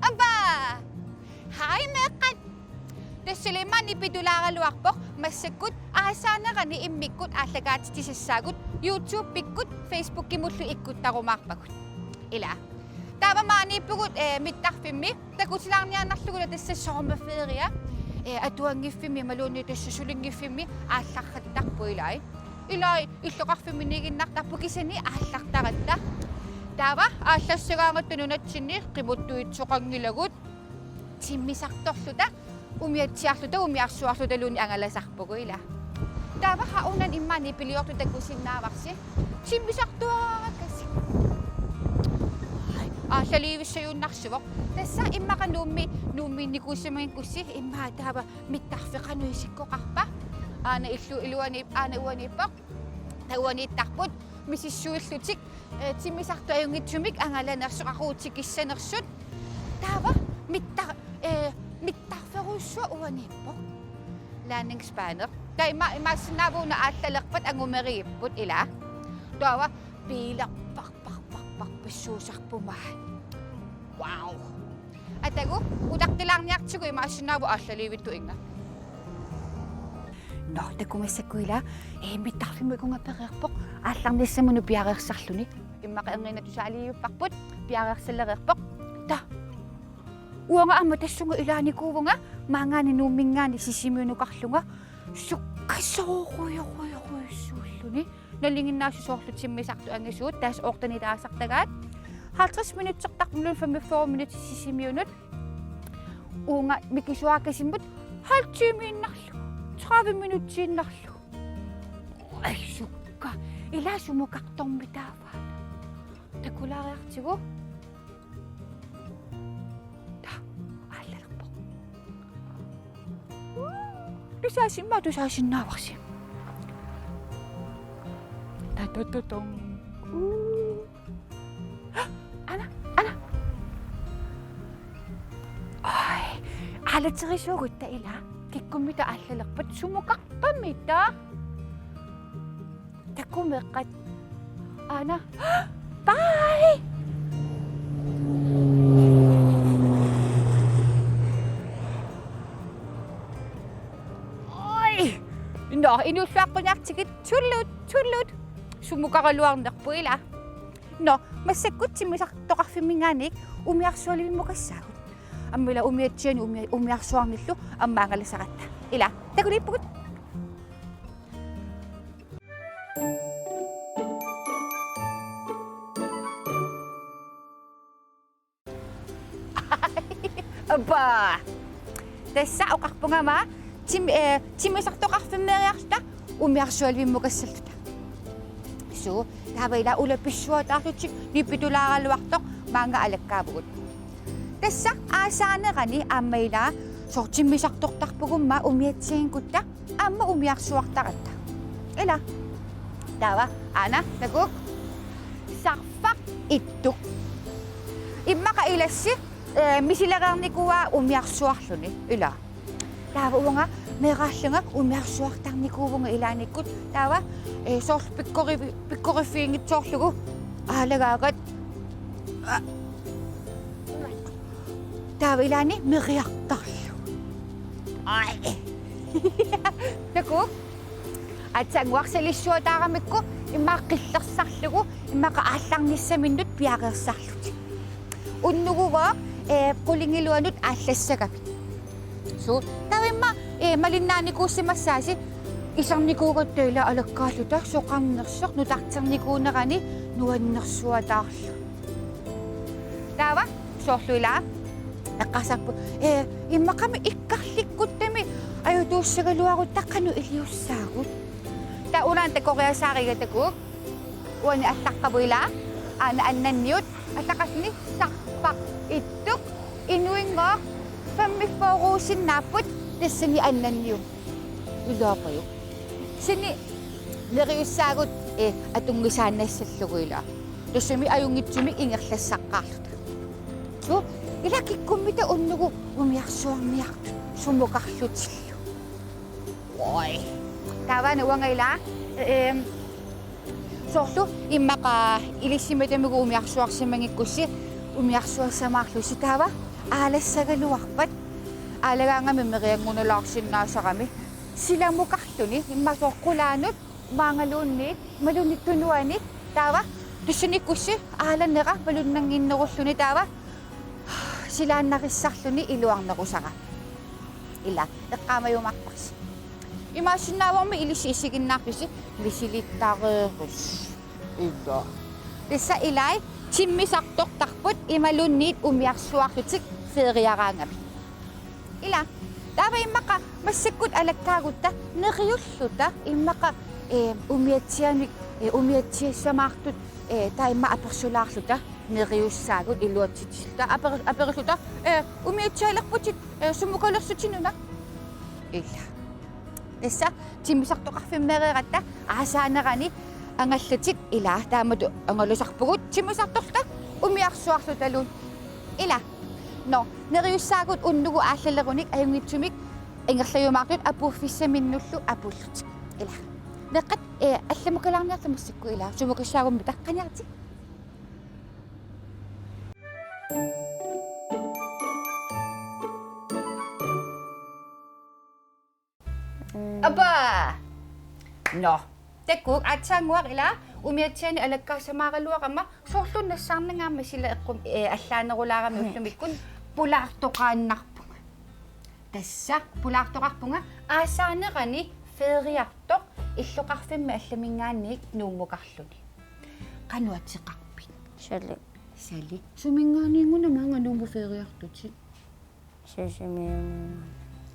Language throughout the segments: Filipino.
Aba! Hay mekan! Da Suleiman ipidula luakpok, masikut, asana ka ni imikut atagat ti sasagut, YouTube pikut, Facebook kimutlu ikut na kumakpagut. Ila. Tama manipugut, middag filmi, tagut lang niya naklugulat sa sommerferie. Atuang ifimi, malunit sa suling ifimi, atlakatak po ilay. Ilay, itlokak feminigin naktapugisan ni atlaktakata. Tama, atlas sirangat tununat sini, kimutuit sukang nilagut. Simisaktok suda, umiyak suda, umiyak suda luni ang alasakpo ko ila. Tama, kaunan iman, ipiliyok to tagusin na waksi. Simisaktok kasi. Sa liwis sa'yo naksuwak. Tasa ima ka numi ni kusi mga kusi, ima taba mitakfi ka nuisik ko kakpa. Na iluwan ipok, nauwan itakpod, misisuil sutsik, simisakto ayong itumik, ang ala narsuk ako utsikisa narsut. Taba, mitakfi ko siya uwan ipok. Laning spanner. Kaya masinabaw na at talakpat ang umaripot ila. Tawa, pilak pagpasusak pumahan. Wow! At ako, udak nilang niyak siya ko yung masinabo asya liwit tuing na. No, da kumasa ko ila, mitakli mo ko nga parakpok, atlang nisa mo no biyarak sa kluni. Yung makaangay na to sa aliyo pakpot, biyarak sa larakpok. Ta! Uwa nga ang matas nga ilani ko nga, mga ninuming nga ni sisimyo no kaklo nga. Sukaso ko suluni. Nalingin na susoktot si may sakto ang isut, tas okta ni tasak tagat. Haltras minute saktak mulun from 4 minutes si minut. O nga, mikiswa kasi mbut, haltsi minaklo. 3 minutes sinaklo. Ay, suka. Ila sumukak tong bitawa. Tagular sigo. Ta, alalak po. Dusasin nawak siya. Tatotong. Ana. Ay, alat sa kisugot ta ila. Kikumita alalakpat sumukak pamita. Takumakat. Ana. Bye! Ay! No, inusak ko niya sikit. Chulot. Sumuka ka luang nakpo ila. No, masikot si misakto ka fiminganik, umiyak solin mo kasagot. Ang mila umiyak siya, umiyak suwang nito, ang mga lasakat. Ila, tagulit po. Aba! Tesa, ukak po nga ma, simisakto ka fiminganik ta, umiyak solin mo kasagot. So, tabay na ulapiswa tayo chik, di pitula kalwaktok, mga alagkabot. Tesa, asana ka ni amay na, so chimisaktok takpo ma, umiyetsing kuta, ama umiyak suwak takata. Ila, tawa, ana, naguk, sakfak ituk. Ima kailas si, misilagang ni kuwa umiyak suwak ni, ila. Tawa nga, may kasya nga, umiyak suwak tang ni kuwa nga ilanikot, tawa, sos pikkori fingit sos ko. Alagagat. Tawa ilani, meriyak tayo. Ay! Naku? At sa ngwak sa lisyo takamit ko, imakilak saklo ko, imakaalang ni sa minut biyagar saklo. Unno ko ka, kulingiluanot atlas sa kapit. So, tawa malinani ko si masasi, isang niko ka tela alagkalo ta, so kam nasak, no taksang niko na kani, nuwan naswa taklo. Tawa, soslo ila, nakasak po, ima kami ikaklikot temi, ayaw doon sa galuwa ko, takano iliw sagot. Taunan, ko kaya sa akin gata ko, wani atak ka bo ila, anaan na niyot, atakas ni sakpak ituk, inuwing nga, pamifokusin napot, desanian na niyo. Ila kayo. Sini neriussaagut atungisaannassallugila. Tassami ajungitsumi ingerlassaqqaarluta. Tu ilakikkummita unnugu umiarsuarniartut sumuqarlutillu. Oi. Tavana wangaila sorlu immaqa ilissimatamugu umiarsuarsimangikkussi umiarsuassamaarlusi tava aalassagaluarpat aalagaangami meriangunulaarsinnaasaqami silamuqarluni immasoqqulaanut maangaluunniit malunittunuani tava tussunikkussi aalanera malunnanginnerulluni tava silaannarissarluni iluarnerusaqa ila eqqaamayumarpas imaasinnaawammi ilisiisiginnaarpisi lisilittaaqeerus illa tissa ilai timmisartortarput imalunniit umiarsuarlutik feeriaraangami ila tava immaqa massakkut alakkaagut neriulluta immaqa umiatsianik umiatsiassamaartut taimma apersulaarluta neriussaagut iluatitilta aperilluta umiatsialerputit sumukalersutinuna illa tissa timmisartoqarfimmereeratta aasaanerani angallatik ila taamatu angalusarpugut timmisartorta umiarsuarlutaluun ila no neriussaagut unnugu aallallerunik ajungitsumik ingerlayumaartut apuuffissaminullu apullutik ila neqqat алламукалаарниартамассакку ила сумукассаагумми таққаниарти аба но такук атсаангуар ила умиатсиани алаккаассамааралуақама соорлуннассаарнангаама сила эққум аллаанерулаарами уллумиккун пулаартоқааннарпунга тасса пулаартоқарпунга аасаанерани фериартоқ иллоқарфимми алламингаанниик нууммукарлуни қануатсеқарпит сали сумингаанингуна маанга нуумму фериартути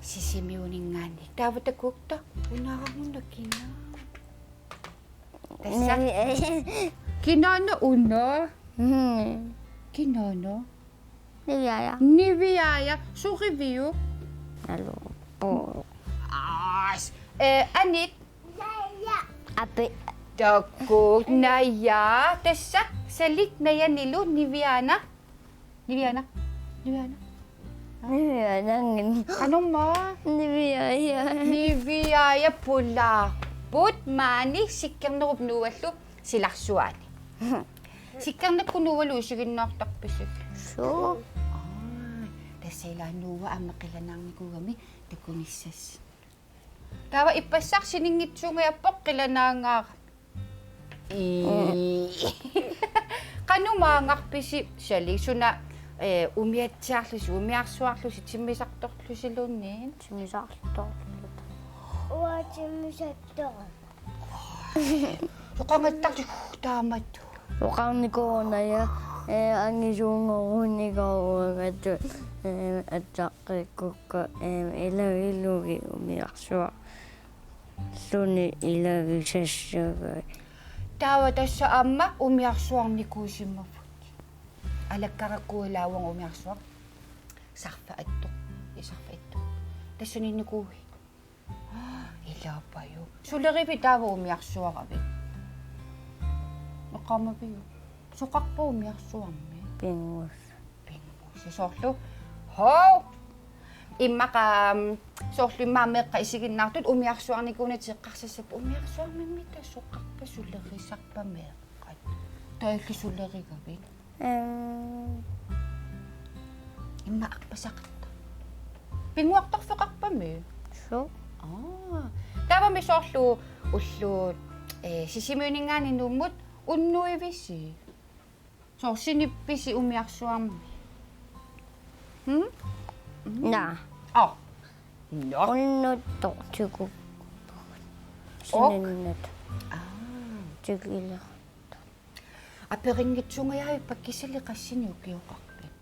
сисимиунингаани тааватакуукта унаарарнунаккина тасса кинаана уна кинаана нивиая суривиу алло аас анит апе таку ная тасса салик наянилу нивиана аномма нивиая пула пут мани сиккернеруп нуаллу силарсуаани сиккернаккунуалу сигиннаартарписик соо тассаилааннуува аммеқиланаарникугами такуниссас тава иппассарсинингитсунгиаппоқ қиланаангаа канумаангарписи сали суна умиатсаарлуси умиарсуарлуси тиммисарторлусилуунниин тиммисарторлут уа тиммисартор соқангаттарти тааматту соқарникооная ангисуунгорууннигаруагату аттаққиккукка илавилуги умиарсуа луни илагисассага тава тасса амма умиарсуарникуусиммафут алаккараккуилааван умиарсуар сарфа аттоқ исарфа аттоқ тассунинникууи илааппаю сулерипи тава умиарсуарави эққамапиу соқарпа умиарсуарми пингус соорлу хоо иммаqa соорлиммаамеққа исигиннаартут умиарсуарникуунати эққарсассап умиарсуармиммита соққарпа сулерисарпамеэққат таалли сулеригавит имма ақпасақарта пингуартарфеқарпами соо тавами соорлу уллуут сисимуунингаани нууммут уннуивиси соорсинипписи умиарсуарми на но уннуттортугу синнат тигила аперингитсунгаяави паккисали qassini ukiuqarpit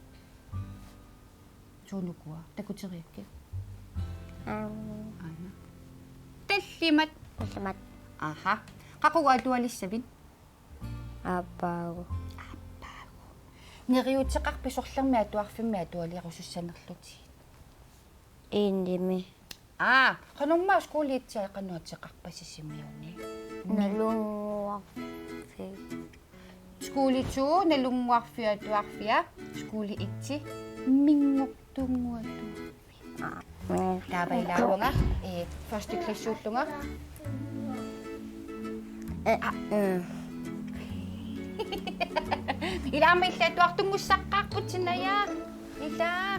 суунукуа такутериакки ана таллимат аха qaqуга атуалиссавин ааппаагу нериутеқарпи сорлерми атуарфимми атуалиарусуссанерлути ииндими kanong ma skulit siya kanot sa kakpasisimiyon. Nalunguak. Skuli chu nalungwak fia skuli itsi mingok tungo tu. Dabei lawa nga first class shoot nga. Ila may tetwak tungo sakak put sinaya. Ila.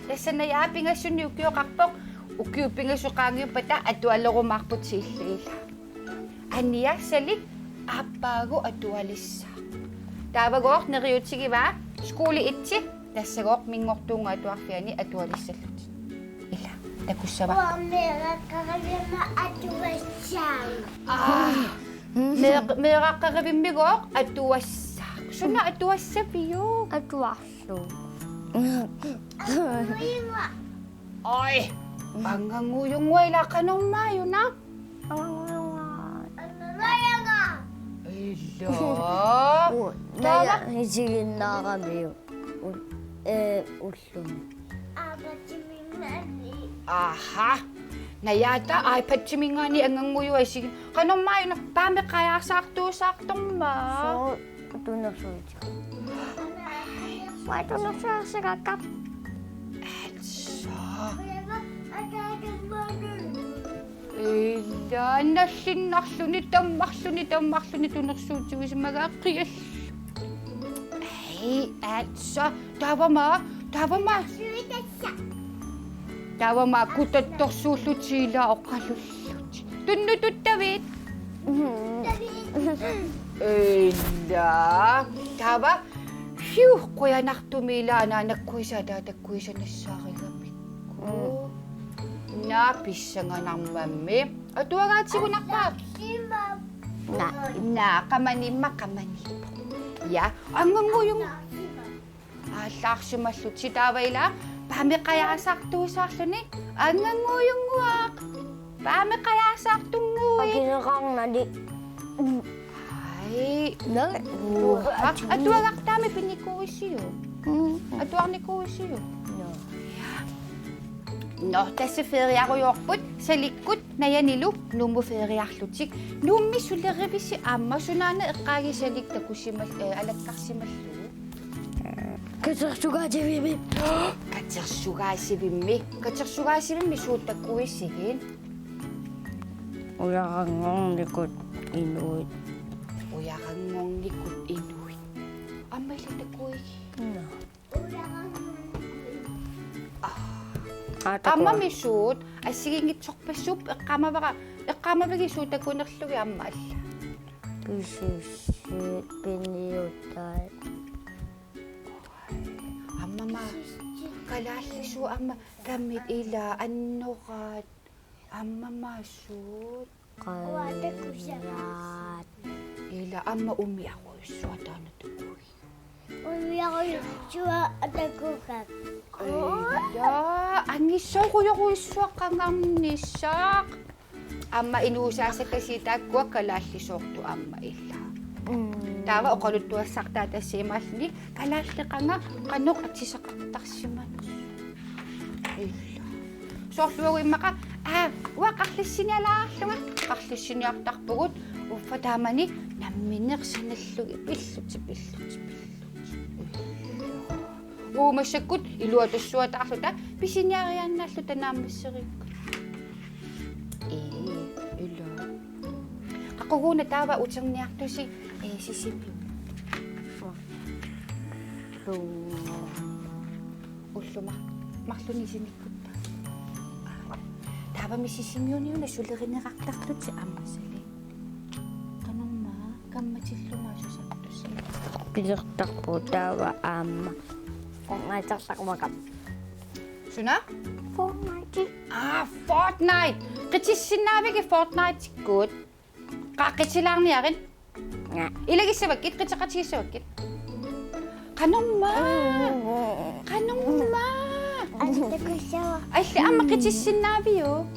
Lesanaya pinga sunyukyo kakpok. Ukyo pinga sukangyo pata atwalo ko makput sila. Aniya salik apago atwalis. Tabagok na riyot sige ba? Skuli itsi. Dasagok mingok tungo atwak fiani atwalis sila. Ila. Takusa ba? Mera kakabima atuwasang. Mera kakabimigok atuwasak. So na atuwasak biyo. Atwaso. Ay! Panganguyong wala ka nung mayo na. Ila. Naya, hisigin na kami. Ulo. Aha! Nayata ay patsimingani ang nguyo ay sige. Kanong mayo na pami kaya sakto-saktong ma. So, ito na siya. Ito na siya sa kakap. Elsa. Ila, nasinaksunitang naksujuis magakiyas. Ay, Elsa. Tawa ma. Tawa ma, kutatok sulut sila o kalulut. Tunutut tawit. Ila. Tawa. Phew, kuya naktumila na nagkuy siya na sa akin kapit ko. Napisa nga ng mami. At wagat si kunakpap. Kamanima. Ya, ang nguyong. Asak si masut si taway lang. Pami kaya sakto ni. Ang nguyong wak. Pami kaya sakto nguy. Pagkinakang na di. Ay, at wagak tami pinikuwi siyo. At wag ni kuwi siyo. No, tas feri ako yokput sa likod na yan nilo. Numo feri ako lutsik. Numi sularabi si ama. Sunana kaya sa likta ko si alatkak si masu. Katsaksuga si Bibi. Katsaksuga si Bibi. Suta ko isigin. Uya kang ngong likod. Inuit. Uya kang ngong likod inuit. Amay lita ko No. Ama mi shoot, ay sige ngitsok pa soup, kama ba shoot ako nakluwi amal. Pisisit, piniyutan. Ama ma, kalali so ama gamit ila ano ka, ama ma shoot. Kalat. Ila ama umi ako so na tukoy. Umi ako yung chua at nagkukak. Ila, ang iso ko iswa kang amnisak. Ama inusa sa kasita ko kalali sok to ama ila. Tawa o kaluto sakta ta si masli kalali ka nga kanok at sisakaktak si manos. Ila. So luwi maka wa kaklisin niya lang nga kaklisin niya takpugot o padama ni naminak sa naslug ipislot. O masyakot, iluwato suwata aksuta, pisinya yan nasluta namin sa riko. Ila. Ako na tawa, utsang niyak to si Sipio. Ulo, maklunisin ko ta. Tawa mi si Simeon yun, nasularin na kaktaklot si Ama Sali. Kanong ma, kamatsit lumaso sa ito siya. Pinaktak po tawa ama. Kung ngacak makap. Suna? Fortnite. Fortnite! Kasi sinabi kay Fortnite good. Kakit sila ang niyakin. Nga. Ilagay sa bakit, katsa sa bakit. Kanong ma? Ano ko siya? Ay, si ama kasi sinabi yo.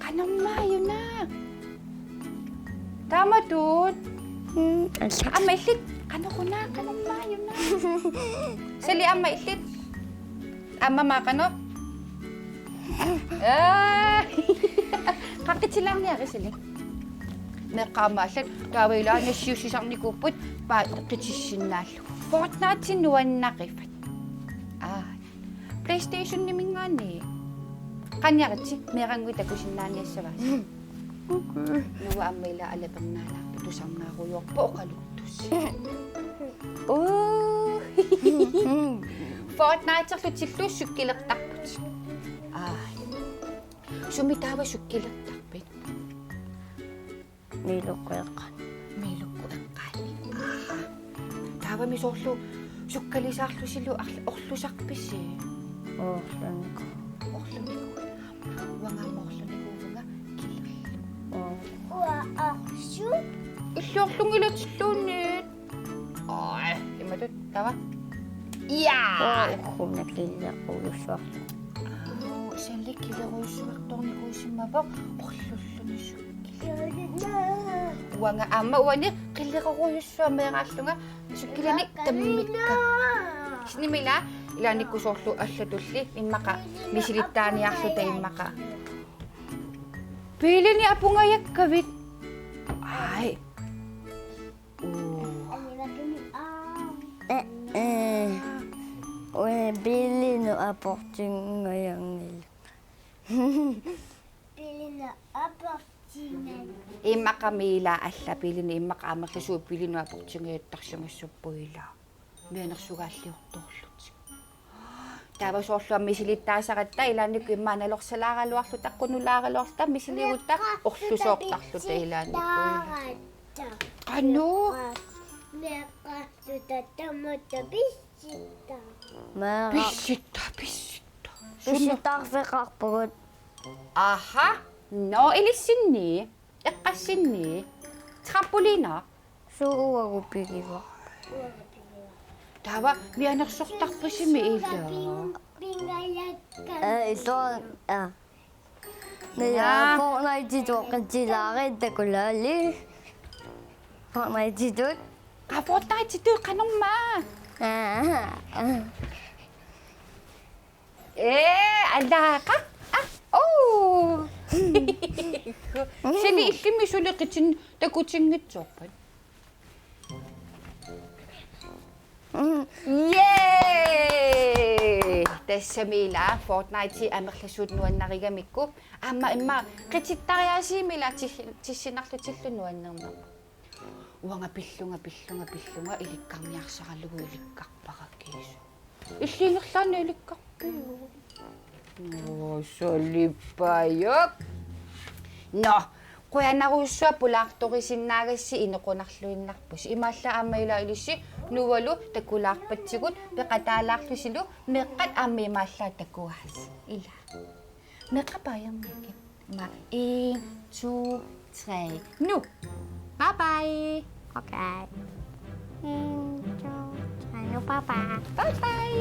Kanong ma, yun na. Tama doon. Ama, ilit. Kano ko na, kanong ma, yun na. Sali, ama, ilit. Ama, ma, kano? Qaqqitillarniarisili. Meqqaamaallat taavailaana siussisarnikupput paaqqitissinaallu. Fortnite nuannaqifat. PlayStation nimingaani. Qanniaritsi meeranngui takusinnaaniassavaas. Nuwa ammaila alapernaalaarpu tusarnaaruyorpo oqaluttus. Fortnite-erlutillu sukkilertarput. Sumitaava sukkilertarpit. Miluqeeqqan. Miilukku eqqaali. Taava misorlu sukkalisaarlusilu orlusarpissi. Orlunku. Orluniku. Wangaamorlunikuuvunga killerlu. Arsu. Illorlungilatilluunniit. Imatut taava. Yaa! Orhunna killequyussuarlu. Salli killeruissuartornikuusimmavoq orlulluni sukkili. Wanga amma uani qilleqeruyussuameeraallunga sukkilani tammikka. Snimila ilanikkusorlu allatulli immaqa misilittaaniarluta immaqa. Piilini apungayakkavit. Ai. Bilino aportingayangil. Pilina aportingan. Immaqa miila alla piilini immaqa amerlusuu piilinu aportingayattarsungissuppuila. Mianersugaалliortorlut. Taavasorlu misilittaasaqatta ilaannikku immaanalorsalaaраluarlu taqqunulaaraluarta misiliugutta orlusoortarluta ilaannikku. Qanu Meqallutattamutta pissitta. pissitta. Sunnitaarfeqarpugut. Aha. No ilissinni. Eqqassinni. Trampolina. Suuagupigiva. Taava mianersortarpusimi ila. Pingalakka. Ison Naya Fortnite toqqitilaarittakulaali. Fortnite tut. Fortnite tu qanumma. Алааqa. Sili illimi suliqitin takutingitsoorpat. Yay! Tassamila Fortnite amerlassuut nuannarigamikku imma qitittariaasiimila tissinarlutillu nuannerma. Uanga pillunga ilikkarniarsarallugu ilikkarparakkiisu. Illiingerlaanna ilikkarpiu. Solipayok. No, qoyanaruussua pulaartorisinnaagasi inequnarluinnarpus. Imaalla aammaila ilissi nuvalu takulaarpatsigut peqataalaarlusilu meqqat aammiimaallaa takuaas. Ila. Meqqapayermiki. Ma 1 2 3. Nu. Bye bye. Okay. Chào papa. Bye bye.